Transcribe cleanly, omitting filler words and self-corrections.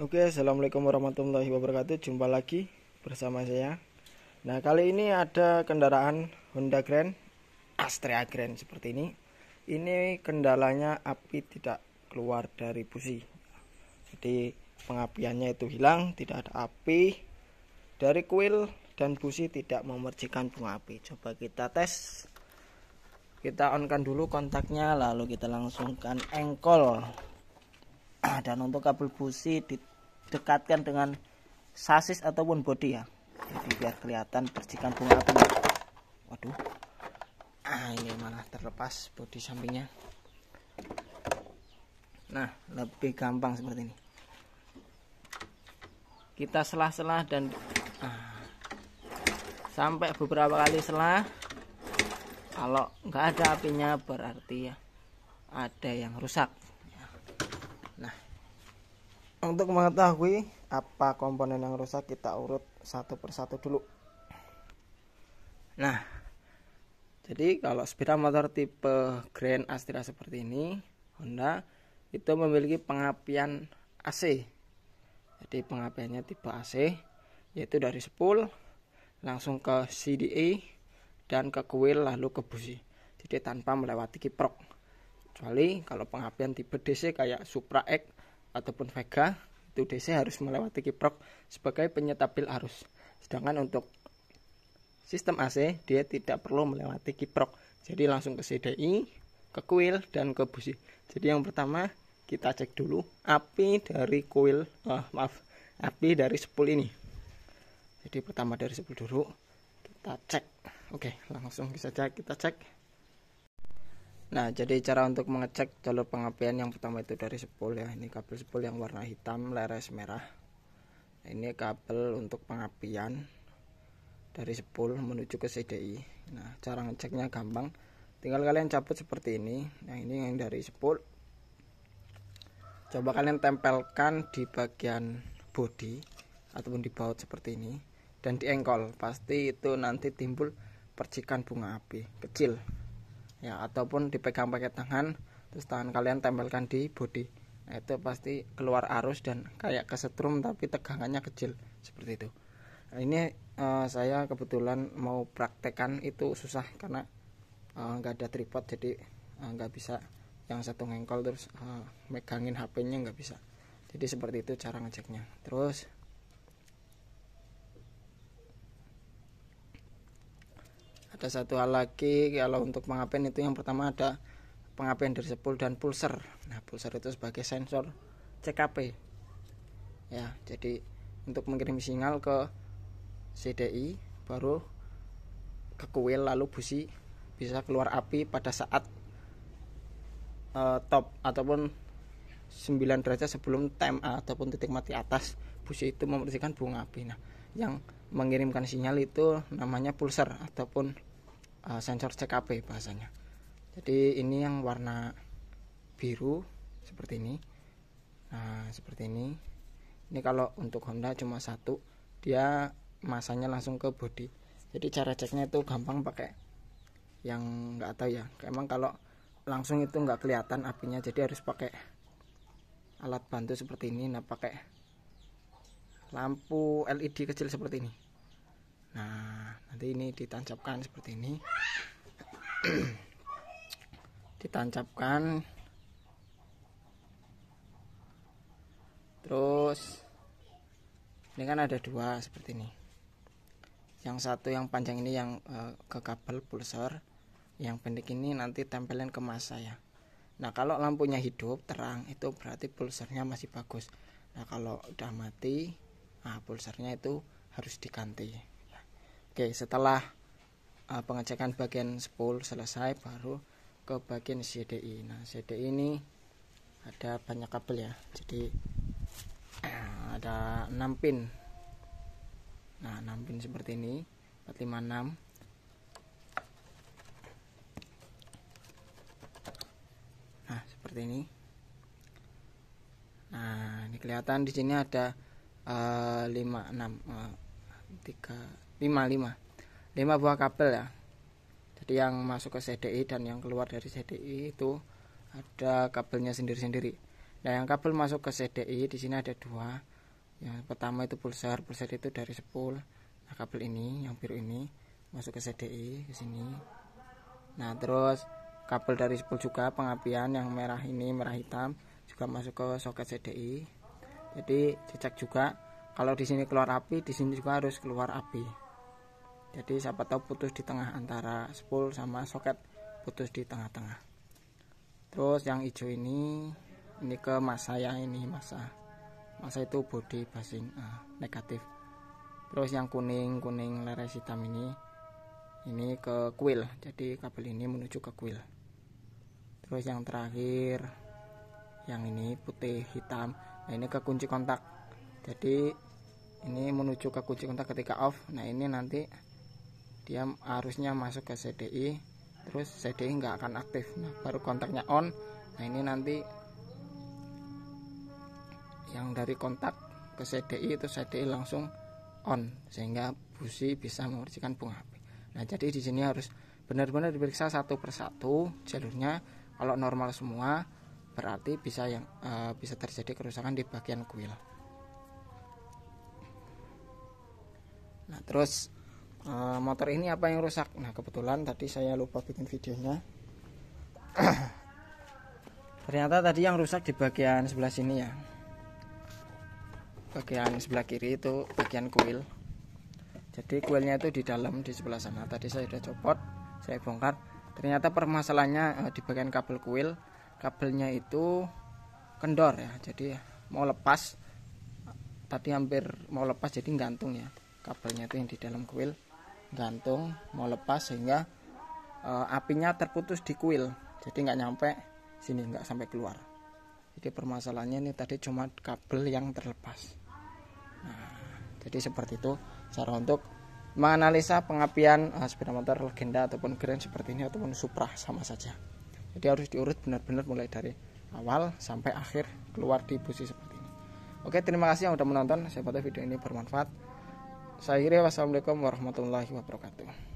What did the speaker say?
Oke, assalamualaikum warahmatullahi wabarakatuh. Jumpa lagi bersama saya. Nah, kali ini ada kendaraan Honda Grand Astrea Grand seperti ini. Ini kendalanya api tidak keluar dari busi. Jadi pengapiannya itu hilang, tidak ada api dari kuil dan busi tidak memercikan bunga api. Coba kita tes. Kita on-kan dulu kontaknya, lalu kita langsungkan engkol. Dan untuk kabel busi didekatkan dengan sasis ataupun bodi ya, jadi biar kelihatan percikan bunga api. Waduh, ini malah terlepas bodi sampingnya. Nah, lebih gampang seperti ini. Kita selah-selah dan sampai beberapa kali selah. Kalau nggak ada apinya berarti ya ada yang rusak. Nah, untuk mengetahui apa komponen yang rusak, kita urut satu persatu dulu. Nah, jadi kalau sepeda motor tipe Grand Astrea seperti ini, Honda itu memiliki pengapian AC. Jadi pengapiannya tipe AC, yaitu dari spool langsung ke CDI dan ke kuil lalu ke busi. Jadi tanpa melewati kiprok. Kecuali kalau pengapian tipe DC kayak Supra X ataupun Vega, itu DC harus melewati kiprok sebagai penyetabil arus. Sedangkan untuk sistem AC dia tidak perlu melewati kiprok. Jadi langsung ke CDI, ke kuil dan ke busi. Jadi yang pertama kita cek dulu api dari kuil, api dari spool ini. Jadi pertama dari spool dulu kita cek. Oke, langsung saja kita cek. Nah, jadi cara untuk mengecek jalur pengapian yang pertama itu dari spool ya. Ini kabel spool yang warna hitam leres merah. Ini kabel untuk pengapian dari spool menuju ke CDI. Nah, cara ngeceknya gampang. Tinggal kalian cabut seperti ini. Nah, ini yang dari spool. Coba kalian tempelkan di bagian bodi ataupun di baut seperti ini dan diengkol. Pasti itu nanti timbul percikan bunga api kecil. Ya, ataupun dipegang pakai tangan, terus tangan kalian tempelkan di bodi. Nah, itu pasti keluar arus dan kayak kesetrum tapi tegangannya kecil seperti itu. Nah, ini saya kebetulan mau praktekkan itu susah karena nggak ada tripod, jadi nggak bisa yang satu ngengkol terus megangin HP-nya, nggak bisa. Jadi seperti itu cara ngeceknya. Terus ada satu hal lagi, kalau untuk pengapian itu yang pertama ada pengapian dari spool dan pulser. Nah, pulser itu sebagai sensor CKP ya, jadi untuk mengirim sinyal ke CDI baru ke kuil lalu busi bisa keluar api pada saat top ataupun 9 derajat sebelum TMA ataupun titik mati atas busi itu membersihkan bunga api. Nah, yang mengirimkan sinyal itu namanya pulser ataupun sensor CKP bahasanya. Jadi ini yang warna biru seperti ini. Nah, seperti ini. Ini kalau untuk Honda cuma satu, dia masanya langsung ke bodi. Jadi cara ceknya itu gampang pakai yang nggak tahu ya. Emang kalau langsung itu nggak kelihatan apinya, jadi harus pakai alat bantu seperti ini. Nah, pakai lampu LED kecil seperti ini. Nah, nanti ini ditancapkan seperti ini. Ditancapkan. Terus ini kan ada dua seperti ini. Yang satu yang panjang ini yang ke kabel pulser, yang pendek ini nanti tempelin ke masa ya. Nah, kalau lampunya hidup terang itu berarti pulsernya masih bagus. Nah, kalau udah mati, pulsernya itu harus diganti. Oke, setelah pengecekan bagian spool selesai, baru ke bagian CDI. Nah, CDI ini ada banyak kabel ya, jadi ada 6 pin. Nah, 6 pin seperti ini, 456. Nah, seperti ini. Nah, ini kelihatan di sini ada 5 buah kabel ya. Jadi yang masuk ke CDI dan yang keluar dari CDI itu ada kabelnya sendiri-sendiri. Nah, yang kabel masuk ke CDI di sini ada dua. Yang pertama itu pulsar itu dari spool. Nah, kabel ini yang biru ini masuk ke CDI ke sini. Nah, terus kabel dari spool juga pengapian yang merah ini, merah hitam juga masuk ke soket CDI. Jadi dicek juga kalau di sini keluar api, di sini juga harus keluar api. Jadi siapa tahu putus di tengah antara spool sama soket, putus di tengah-tengah. Terus yang hijau ini ke massa ya, ini massa itu body basing negatif. Terus yang kuning leres hitam ini ke kuil, jadi kabel ini menuju ke kuil. Terus yang terakhir yang ini putih hitam, nah ini ke kunci kontak, jadi ini menuju ke kunci kontak ketika off. Nah ini nanti dia harusnya masuk ke CDI, terus CDI nggak akan aktif. Nah baru kontaknya on. Nah ini nanti yang dari kontak ke CDI itu CDI langsung on, sehingga busi bisa membersihkan bunga api. Nah jadi di sini harus benar-benar diperiksa satu persatu jalurnya. Kalau normal semua berarti bisa terjadi kerusakan di bagian kuil. Nah terus motor ini apa yang rusak? Nah kebetulan tadi saya lupa bikin videonya. Ternyata tadi yang rusak di bagian sebelah sini ya, bagian sebelah kiri itu bagian kuil. Jadi kuilnya itu di dalam di sebelah sana. Tadi saya sudah copot, saya bongkar. Ternyata permasalahannya di bagian kabel kuil, kabelnya itu kendor ya. Jadi mau lepas, tadi hampir mau lepas, jadi gantung ya. Kabelnya itu yang di dalam kuil gantung, mau lepas, sehingga apinya terputus di kuil. Jadi nggak nyampe sini, nggak sampai keluar. Jadi permasalahannya ini tadi cuma kabel yang terlepas. Nah, jadi seperti itu cara untuk menganalisa pengapian sepeda motor legenda ataupun Grand seperti ini ataupun Supra, sama saja. Jadi harus diurut benar-benar mulai dari awal sampai akhir keluar di busi seperti ini. Oke, terima kasih yang sudah menonton. Saya harap video ini bermanfaat. Saya kira wassalamualaikum warahmatullahi wabarakatuh.